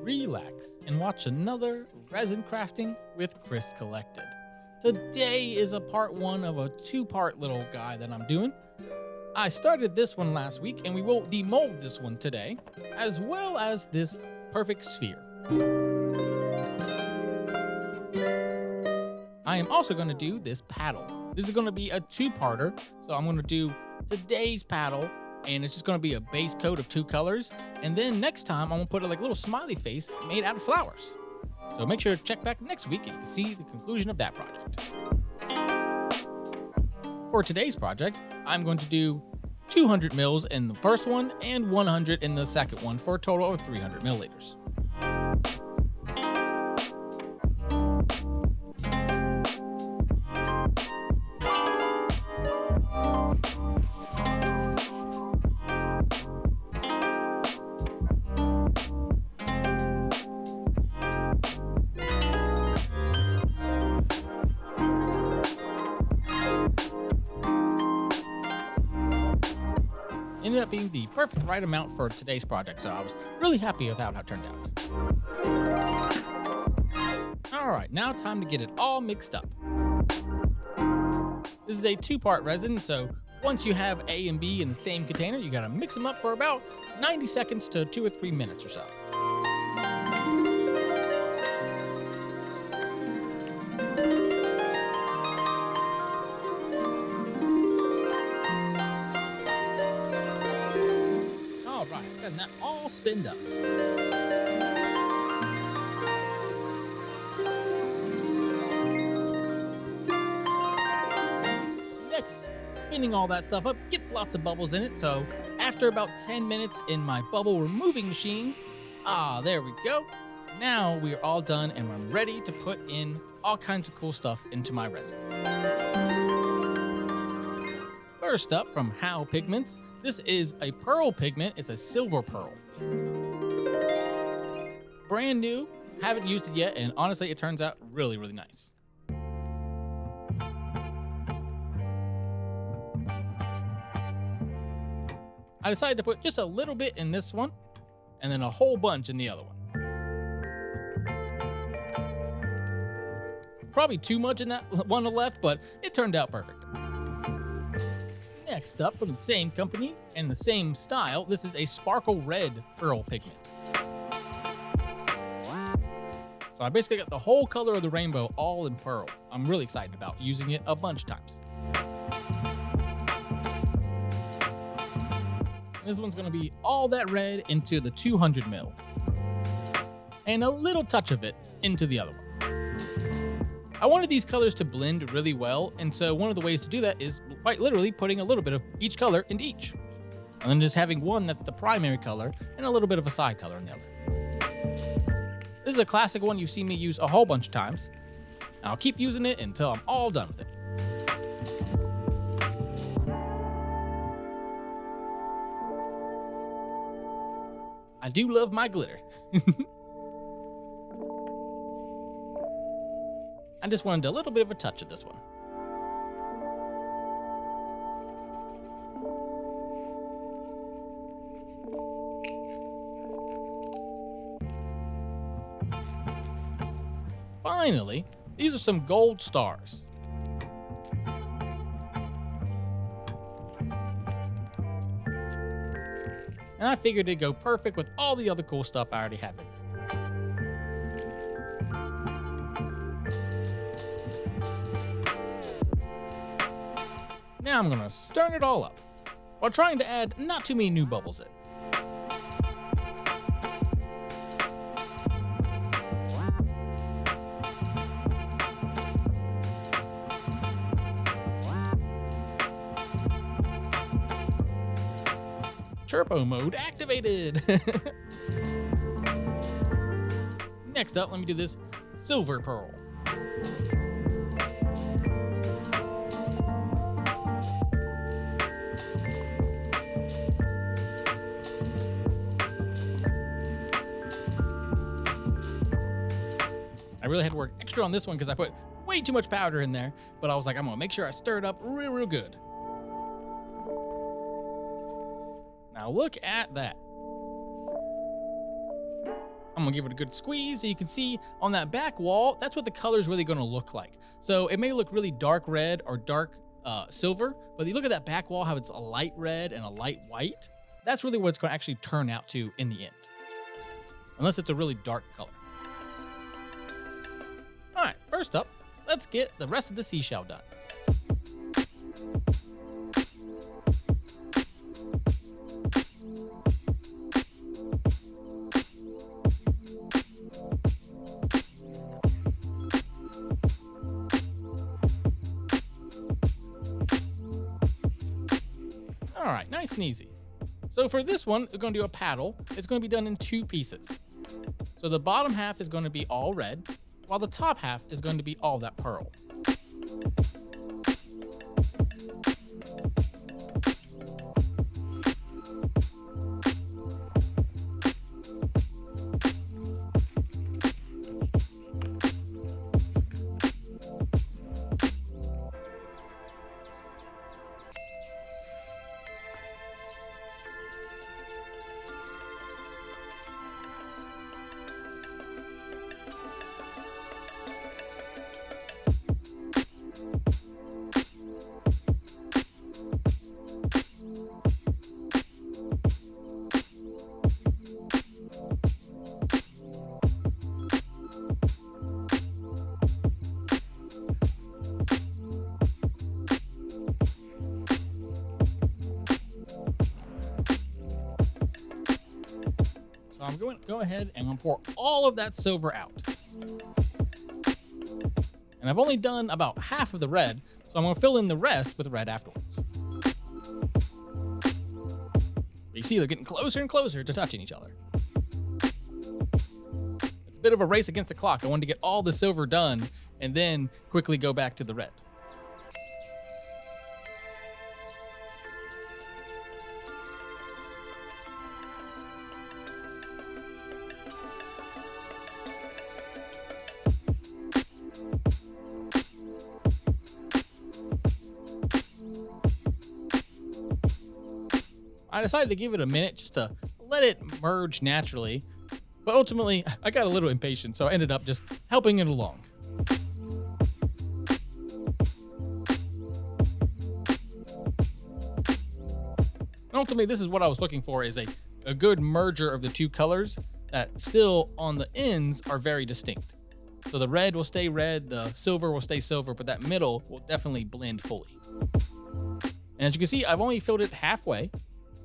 relax, and watch another resin crafting with Chris Collected. Today is a part one of a two-part little guy that I'm doing. I started this one last week, and we will demold this one today, as well as this perfect sphere. I am also going to do this paddle. This is going to be a two-parter, so I'm going to do today's paddle, and it's just going to be a base coat of two colors. And then next time, I'm going to put a little smiley face made out of flowers. So make sure to check back next week and you can see the conclusion of that project. For today's project, I'm going to do 200 mils in the first one and 100 in the second one for a total of 300 milliliters. Ended up being the perfect right amount for today's project, so I was really happy with how it turned out. Alright, now time to get it all mixed up. This is a two-part resin, so once you have A and B in the same container, you gotta mix them up for about 90 seconds to 2 or 3 minutes or so. And that all spinned up. Next, spinning all that stuff up gets lots of bubbles in it, so after about 10 minutes in my bubble removing machine, there we go. Now we are all done and I'm ready to put in all kinds of cool stuff into my resin. First up from How Pigments, this is a pearl pigment. It's a silver pearl. Brand new, haven't used it yet, and honestly, it turns out really, really nice. I decided to put just a little bit in this one, and then a whole bunch in the other one. Probably too much in that one left, but it turned out perfect. Next up, from the same company and the same style, this is a sparkle red pearl pigment. So I basically got the whole color of the rainbow all in pearl. I'm really excited about using it a bunch of times. This one's going to be all that red into the 200 mil. And a little touch of it into the other one. I wanted these colors to blend really well, and so one of the ways to do that is quite literally putting a little bit of each color into each. And then just having one that's the primary color and a little bit of a side color in the other. This is a classic one you've seen me use a whole bunch of times. And I'll keep using it until I'm all done with it. I do love my glitter. I just wanted a little bit of a touch of this one. Finally, these are some gold stars. And I figured it'd go perfect with all the other cool stuff I already have in here. Now I'm going to stir it all up, while trying to add not too many new bubbles in. Turbo mode activated! Next up, let me do this silver pearl. I really had to work extra on this one because I put way too much powder in there, but I was like, I'm gonna make sure I stir it up real good. Now look at that. I'm I'm gonna give it a good squeeze so you can see on that back wall, that's what the color is really gonna look like. So it may look really dark red or dark silver, but you look at that back wall, how it's a light red and a light white. That's really what it's gonna actually turn out to in the end, unless it's a really dark color. All right, first up, let's get the rest of the seashell done. All right, nice and easy. So for this one, we're going to do a paddle. It's going to be done in 2 pieces. So the bottom half is going to be all red, while the top half is going to be all that pearl. I'm going to go ahead and I'm going to pour all of that silver out. And I've only done about half of the red, so I'm going to fill in the rest with red afterwards. But you see they're getting closer and closer to touching each other. It's a bit of a race against the clock. I wanted to get all the silver done and then quickly go back to the red. I decided to give it a minute just to let it merge naturally, but ultimately I got a little impatient, so I ended up just helping it along. And ultimately, this is what I was looking for, is a good merger of the 2 colors that still on the ends are very distinct. So the red will stay red, the silver will stay silver, but that middle will definitely blend fully. And as you can see, I've only filled it halfway.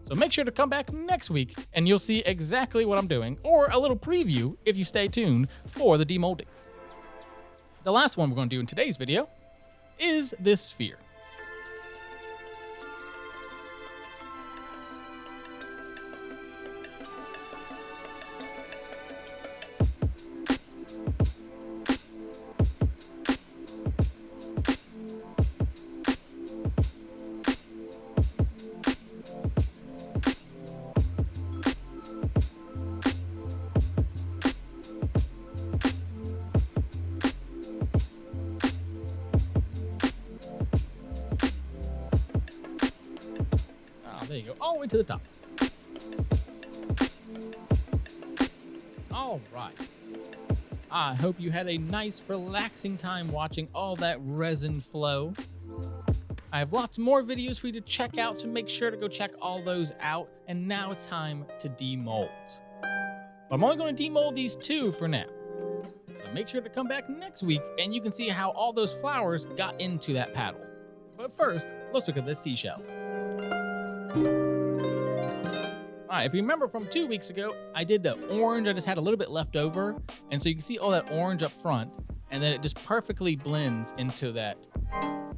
So make sure to come back next week and you'll see exactly what I'm doing, or a little preview if you stay tuned for the demolding. The last one we're going to do in today's video is this sphere. There you go, all the way to the top. All right. I hope you had a nice, relaxing time watching all that resin flow. I have lots more videos for you to check out, so make sure to go check all those out. And now it's time to demold. I'm only going to demold these 2 for now. So make sure to come back next week and you can see how all those flowers got into that paddle. But first, let's look at this seashell. All right, if you remember from 2 weeks ago, I did the orange. I just had a little bit left over. And so you can see all that orange up front, and then it just perfectly blends into that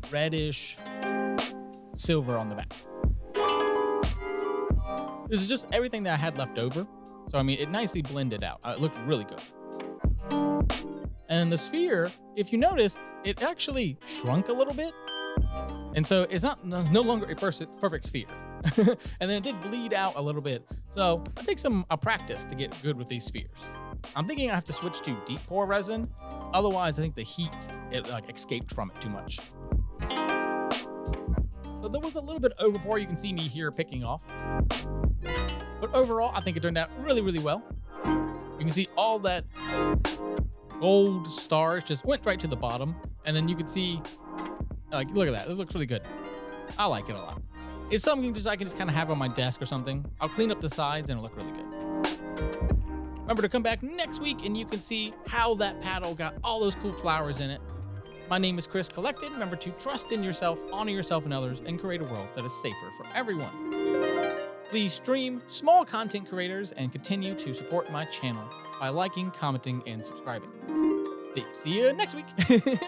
reddish silver on the back. This is just everything that I had left over. So, I mean, it nicely blended out. It looked really good. And the sphere, if you noticed, it actually shrunk a little bit. And so it's no longer a perfect sphere. And then it did bleed out a little bit. So I take some practice to get good with these spheres. I'm thinking I have to switch to deep pour resin. Otherwise, I think the heat, it escaped from it too much. So there was a little bit of overpour. You can see me here picking off. But overall, I think it turned out really, really well. You can see all that gold stars just went right to the bottom. And then you can see, like, look at that. It looks really good. I like it a lot. It's something I can just kind of have on my desk or something. I'll clean up the sides and it'll look really good. Remember to come back next week and you can see how that paddle got all those cool flowers in it. My name is Chris Collected. Remember to trust in yourself, honor yourself and others, and create a world that is safer for everyone. Please stream small content creators and continue to support my channel by liking, commenting, and subscribing. See you next week.